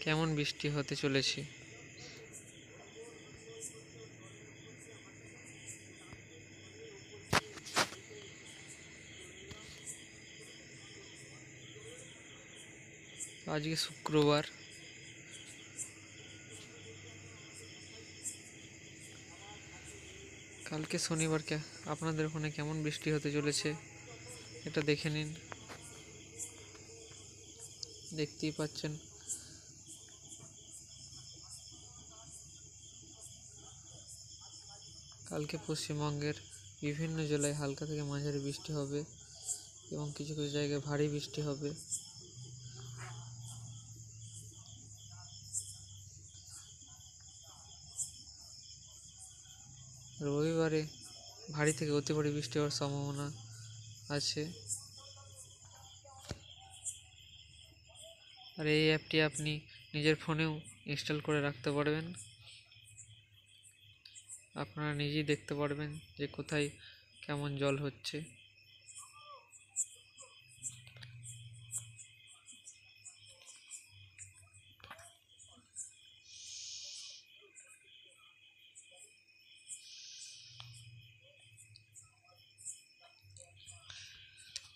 কেমন বৃষ্টি হতে চলেছে। আজকে শুক্রবার, কালকে শনিবারকে আপনাদের ওখানে কেমন বৃষ্টি হতে চলেছে এটা দেখে নিন। দেখতেই পাচ্ছেন কালকে পশ্চিমবঙ্গের বিভিন্ন জেলায় হালকা থেকে মাঝারি বৃষ্টি হবে এবং কিছু কিছু জায়গায় ভারী বৃষ্টি হবে। রবিবারে ভারী থেকে অতি ভারী বৃষ্টি হওয়ার সম্ভাবনা আছে। আর এই অ্যাপটি আপনি নিজের ফোনেও ইনস্টল করে রাখতে পারবেন। আপনারা নিজেই দেখতে পারবেন যে কোথায় কেমন জল হচ্ছে।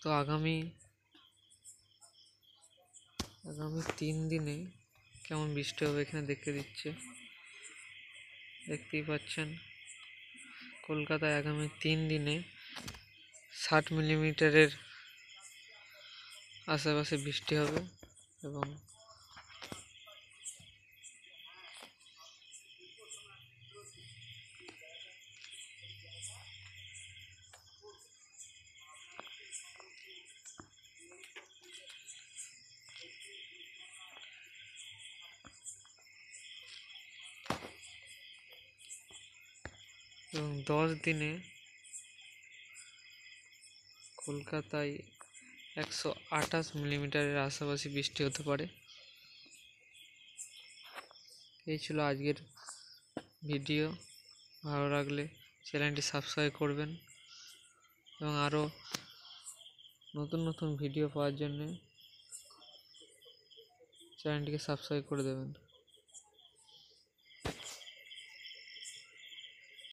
তো আগামী 3 দিনে কেমন বৃষ্টি হবে এখানে দেখে দিচ্ছে। দেখতেই পাচ্ছেন কলকাতায় আগামী 3 দিনে 60 মিলিমিটারের আশেপাশে বৃষ্টি হবে এবং এবং 10 দিনে কলকাতায় 128 মিলিমিটারের আশেপাশে বৃষ্টি হতে পারে। এই ছিল আজকের ভিডিও। ভালো লাগলে চ্যানেলটি সাবস্ক্রাইব করবেন এবং আরও নতুন নতুন ভিডিও পাওয়ার জন্য চ্যানেলটিকে সাবস্ক্রাইব করে দেবেন।